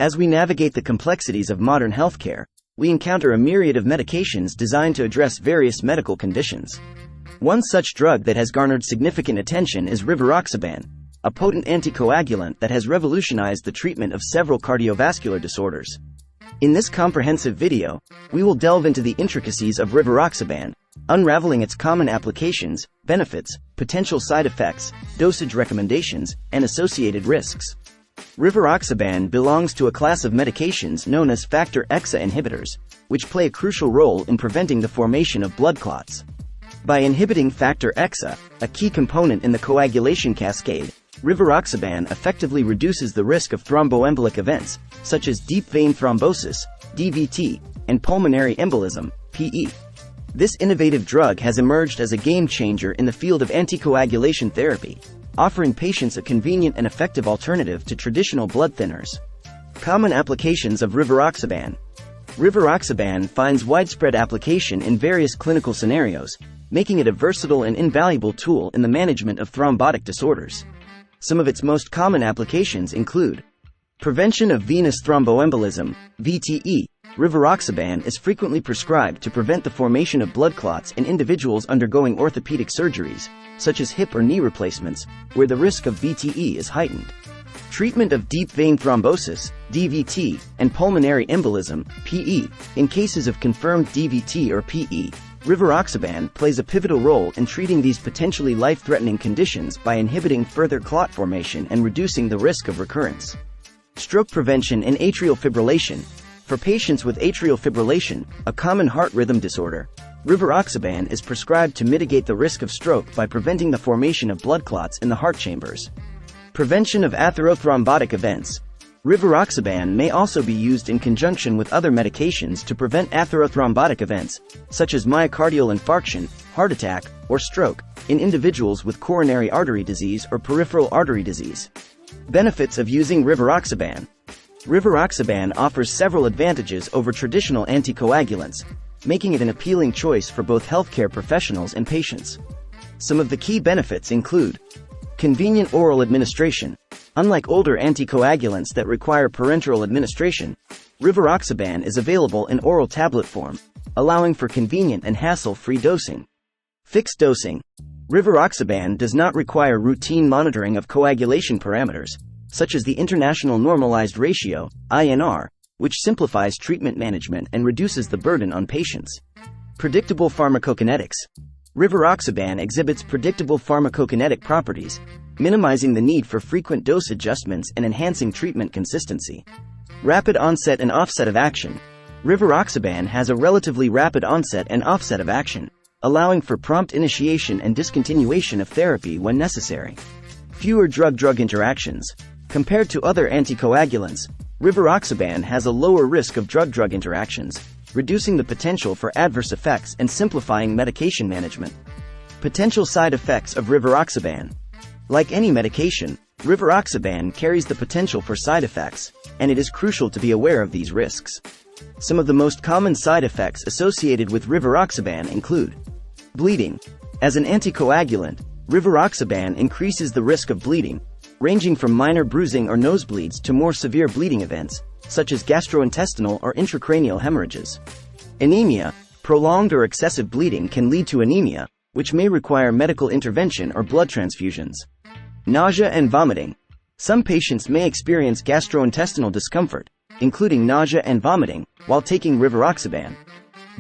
As we navigate the complexities of modern healthcare, we encounter a myriad of medications designed to address various medical conditions. One such drug that has garnered significant attention is Rivaroxaban, a potent anticoagulant that has revolutionized the treatment of several cardiovascular disorders. In this comprehensive video, we will delve into the intricacies of Rivaroxaban, unraveling its common applications, benefits, potential side effects, dosage recommendations, and associated risks. Rivaroxaban belongs to a class of medications known as factor XA inhibitors, which play a crucial role in preventing the formation of blood clots. By inhibiting factor XA, a key component in the coagulation cascade, Rivaroxaban effectively reduces the risk of thromboembolic events, such as deep vein thrombosis, DVT, and pulmonary embolism, PE. This innovative drug has emerged as a game-changer in the field of anticoagulation therapy, offering patients a convenient and effective alternative to traditional blood thinners. Common applications of Rivaroxaban. Rivaroxaban finds widespread application in various clinical scenarios, making it a versatile and invaluable tool in the management of thrombotic disorders. Some of its most common applications include prevention of venous thromboembolism, VTE. Rivaroxaban is frequently prescribed to prevent the formation of blood clots in individuals undergoing orthopedic surgeries, such as hip or knee replacements, where the risk of VTE is heightened. Treatment of deep vein thrombosis, DVT, and pulmonary embolism, PE. In cases of confirmed DVT or PE, Rivaroxaban plays a pivotal role in treating these potentially life-threatening conditions by inhibiting further clot formation and reducing the risk of recurrence. Stroke prevention and atrial fibrillation. For patients with atrial fibrillation, a common heart rhythm disorder, Rivaroxaban is prescribed to mitigate the risk of stroke by preventing the formation of blood clots in the heart chambers. Prevention of atherothrombotic events. Rivaroxaban may also be used in conjunction with other medications to prevent atherothrombotic events, such as myocardial infarction, heart attack, or stroke, in individuals with coronary artery disease or peripheral artery disease. Benefits of using Rivaroxaban. Rivaroxaban offers several advantages over traditional anticoagulants, making it an appealing choice for both healthcare professionals and patients. Some of the key benefits include convenient oral administration. Unlike older anticoagulants that require parenteral administration, Rivaroxaban is available in oral tablet form, allowing for convenient and hassle-free dosing. Fixed dosing. Rivaroxaban does not require routine monitoring of coagulation parameters, such as the International Normalized Ratio, INR, which simplifies treatment management and reduces the burden on patients. Predictable pharmacokinetics. Rivaroxaban exhibits predictable pharmacokinetic properties, minimizing the need for frequent dose adjustments and enhancing treatment consistency. Rapid onset and offset of action. Rivaroxaban has a relatively rapid onset and offset of action, allowing for prompt initiation and discontinuation of therapy when necessary. Fewer drug-drug interactions. Compared to other anticoagulants, Rivaroxaban has a lower risk of drug-drug interactions, reducing the potential for adverse effects and simplifying medication management. Potential side effects of Rivaroxaban. Like any medication, Rivaroxaban carries the potential for side effects, and it is crucial to be aware of these risks. Some of the most common side effects associated with Rivaroxaban include bleeding. As an anticoagulant, Rivaroxaban increases the risk of bleeding, ranging from minor bruising or nosebleeds to more severe bleeding events, such as gastrointestinal or intracranial hemorrhages. Anemia. Prolonged or excessive bleeding can lead to anemia, which may require medical intervention or blood transfusions. Nausea and vomiting. Some patients may experience gastrointestinal discomfort, including nausea and vomiting, while taking Rivaroxaban.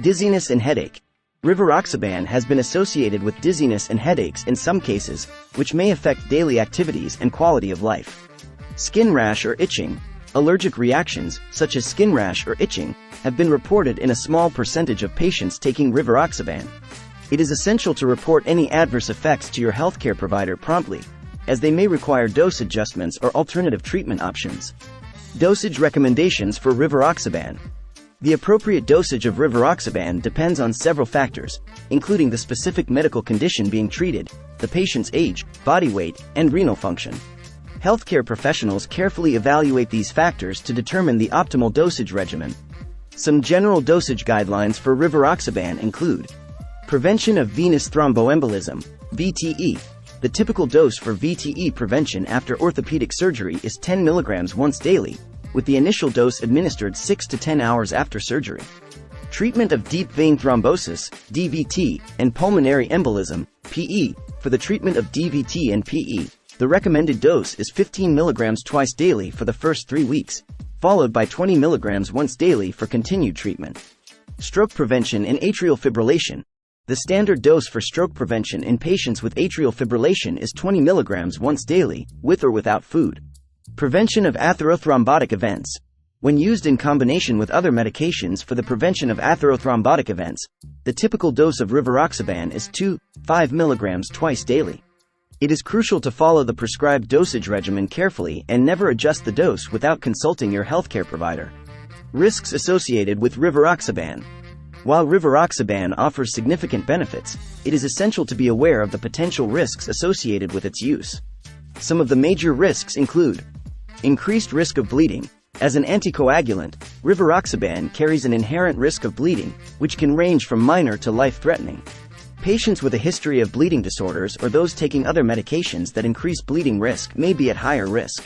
Dizziness and headache. Rivaroxaban has been associated with dizziness and headaches in some cases, which may affect daily activities and quality of life. Skin rash or itching. Allergic reactions, such as skin rash or itching, have been reported in a small percentage of patients taking Rivaroxaban. It is essential to report any adverse effects to your healthcare provider promptly, as they may require dose adjustments or alternative treatment options. Dosage recommendations for Rivaroxaban. The appropriate dosage of Rivaroxaban depends on several factors, including the specific medical condition being treated, the patient's age, body weight, and renal function. Healthcare professionals carefully evaluate these factors to determine the optimal dosage regimen. Some general dosage guidelines for Rivaroxaban include prevention of venous thromboembolism, VTE. The typical dose for VTE prevention after orthopedic surgery is 10 mg once daily, with the initial dose administered 6 to 10 hours after surgery. Treatment of deep vein thrombosis, DVT, and pulmonary embolism, PE. For the treatment of DVT and PE, the recommended dose is 15 mg twice daily for the first 3 weeks, followed by 20 mg once daily for continued treatment. Stroke prevention and atrial fibrillation. The standard dose for stroke prevention in patients with atrial fibrillation is 20 mg once daily, with or without food. Prevention of atherothrombotic events. When used in combination with other medications for the prevention of atherothrombotic events, the typical dose of Rivaroxaban is 2-5 mg twice daily. It is crucial to follow the prescribed dosage regimen carefully and never adjust the dose without consulting your healthcare provider. Risks associated with Rivaroxaban. While Rivaroxaban offers significant benefits, it is essential to be aware of the potential risks associated with its use. Some of the major risks include increased risk of bleeding. As an anticoagulant, Rivaroxaban carries an inherent risk of bleeding, which can range from minor to life-threatening. Patients with a history of bleeding disorders or those taking other medications that increase bleeding risk may be at higher risk.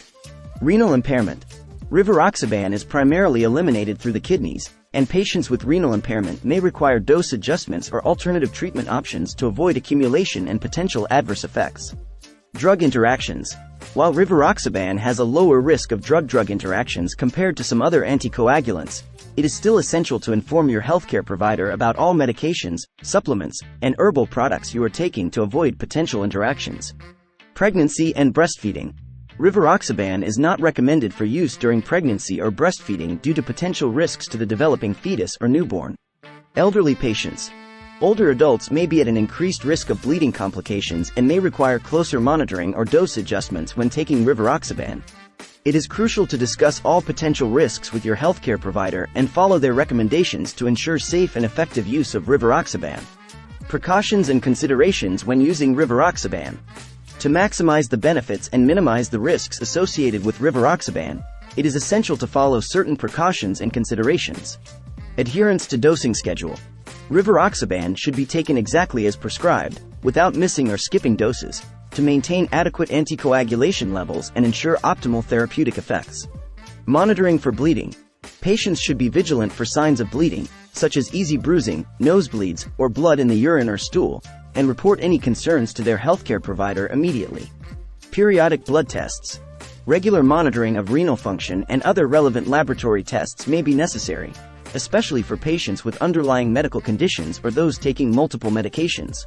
Renal impairment. Rivaroxaban is primarily eliminated through the kidneys, and patients with renal impairment may require dose adjustments or alternative treatment options to avoid accumulation and potential adverse effects. Drug interactions. While Rivaroxaban has a lower risk of drug-drug interactions compared to some other anticoagulants, it is still essential to inform your healthcare provider about all medications, supplements, and herbal products you are taking to avoid potential interactions. Pregnancy and breastfeeding. Rivaroxaban is not recommended for use during pregnancy or breastfeeding due to potential risks to the developing fetus or newborn. Elderly patients. Older adults may be at an increased risk of bleeding complications and may require closer monitoring or dose adjustments when taking Rivaroxaban. It is crucial to discuss all potential risks with your healthcare provider and follow their recommendations to ensure safe and effective use of Rivaroxaban. Precautions and considerations when using Rivaroxaban. To maximize the benefits and minimize the risks associated with Rivaroxaban, it is essential to follow certain precautions and considerations. Adherence to dosing schedule. Rivaroxaban should be taken exactly as prescribed, without missing or skipping doses, to maintain adequate anticoagulation levels and ensure optimal therapeutic effects. Monitoring for bleeding. Patients should be vigilant for signs of bleeding, such as easy bruising, nosebleeds, or blood in the urine or stool, and report any concerns to their healthcare provider immediately. Periodic blood tests. Regular monitoring of renal function and other relevant laboratory tests may be necessary, especially for patients with underlying medical conditions or those taking multiple medications.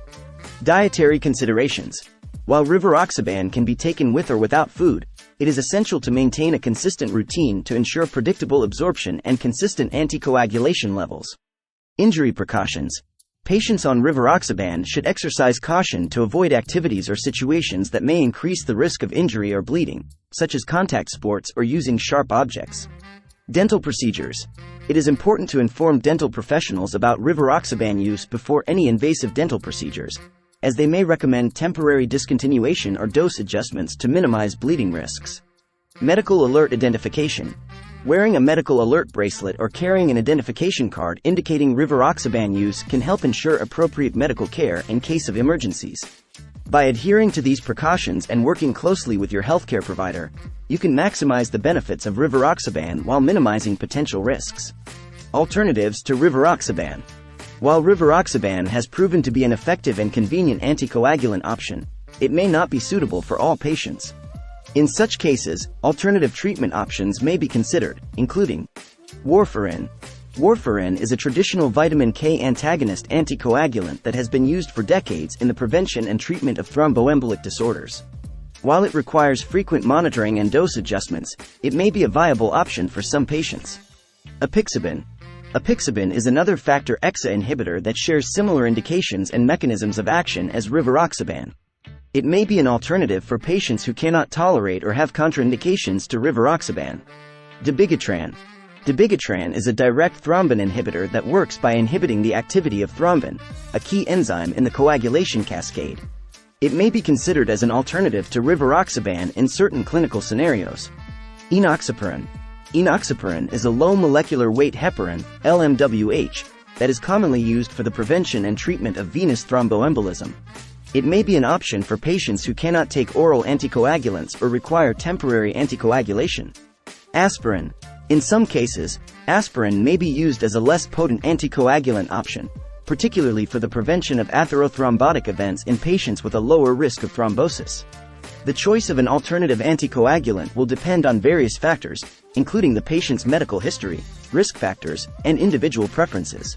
Dietary considerations. While Rivaroxaban can be taken with or without food, it is essential to maintain a consistent routine to ensure predictable absorption and consistent anticoagulation levels. Injury precautions. Patients on Rivaroxaban should exercise caution to avoid activities or situations that may increase the risk of injury or bleeding, such as contact sports or using sharp objects. Dental procedures. It is important to inform dental professionals about Rivaroxaban use before any invasive dental procedures, as they may recommend temporary discontinuation or dose adjustments to minimize bleeding risks. Medical alert identification. Wearing a medical alert bracelet or carrying an identification card indicating Rivaroxaban use can help ensure appropriate medical care in case of emergencies. By adhering to these precautions and working closely with your healthcare provider, you can maximize the benefits of Rivaroxaban while minimizing potential risks. Alternatives to Rivaroxaban. While Rivaroxaban has proven to be an effective and convenient anticoagulant option, it may not be suitable for all patients. In such cases, alternative treatment options may be considered, including warfarin. Warfarin is a traditional vitamin K antagonist anticoagulant that has been used for decades in the prevention and treatment of thromboembolic disorders. While it requires frequent monitoring and dose adjustments, it may be a viable option for some patients. Apixaban. Apixaban is another factor XA inhibitor that shares similar indications and mechanisms of action as Rivaroxaban. It may be an alternative for patients who cannot tolerate or have contraindications to Rivaroxaban. Dabigatran. Dabigatran is a direct thrombin inhibitor that works by inhibiting the activity of thrombin, a key enzyme in the coagulation cascade. It may be considered as an alternative to Rivaroxaban in certain clinical scenarios. Enoxaparin. Enoxaparin is a low molecular weight heparin, LMWH, that is commonly used for the prevention and treatment of venous thromboembolism. It may be an option for patients who cannot take oral anticoagulants or require temporary anticoagulation. Aspirin. In some cases, aspirin may be used as a less potent anticoagulant option, particularly for the prevention of atherothrombotic events in patients with a lower risk of thrombosis. The choice of an alternative anticoagulant will depend on various factors, including the patient's medical history, risk factors, and individual preferences.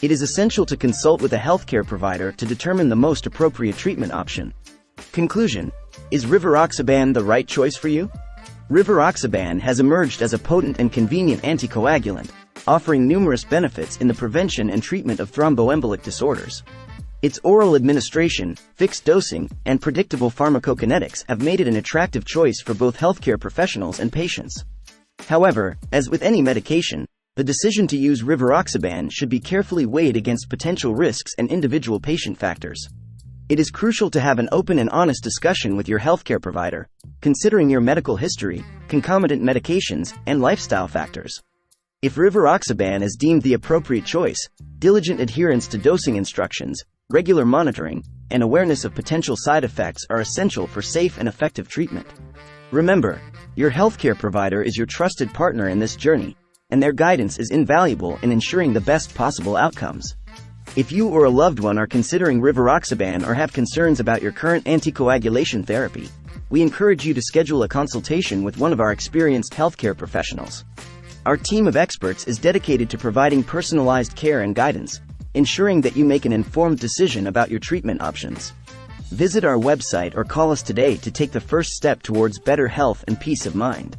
It is essential to consult with a healthcare provider to determine the most appropriate treatment option. Conclusion: is Rivaroxaban the right choice for you? Rivaroxaban has emerged as a potent and convenient anticoagulant, offering numerous benefits in the prevention and treatment of thromboembolic disorders. Its oral administration, fixed dosing, and predictable pharmacokinetics have made it an attractive choice for both healthcare professionals and patients. However, as with any medication, the decision to use Rivaroxaban should be carefully weighed against potential risks and individual patient factors. It is crucial to have an open and honest discussion with your healthcare provider, considering your medical history, concomitant medications, and lifestyle factors. If Rivaroxaban is deemed the appropriate choice, diligent adherence to dosing instructions, regular monitoring, and awareness of potential side effects are essential for safe and effective treatment. Remember, your healthcare provider is your trusted partner in this journey, and their guidance is invaluable in ensuring the best possible outcomes. If you or a loved one are considering Rivaroxaban or have concerns about your current anticoagulation therapy, we encourage you to schedule a consultation with one of our experienced healthcare professionals. Our team of experts is dedicated to providing personalized care and guidance, ensuring that you make an informed decision about your treatment options. Visit our website or call us today to take the first step towards better health and peace of mind.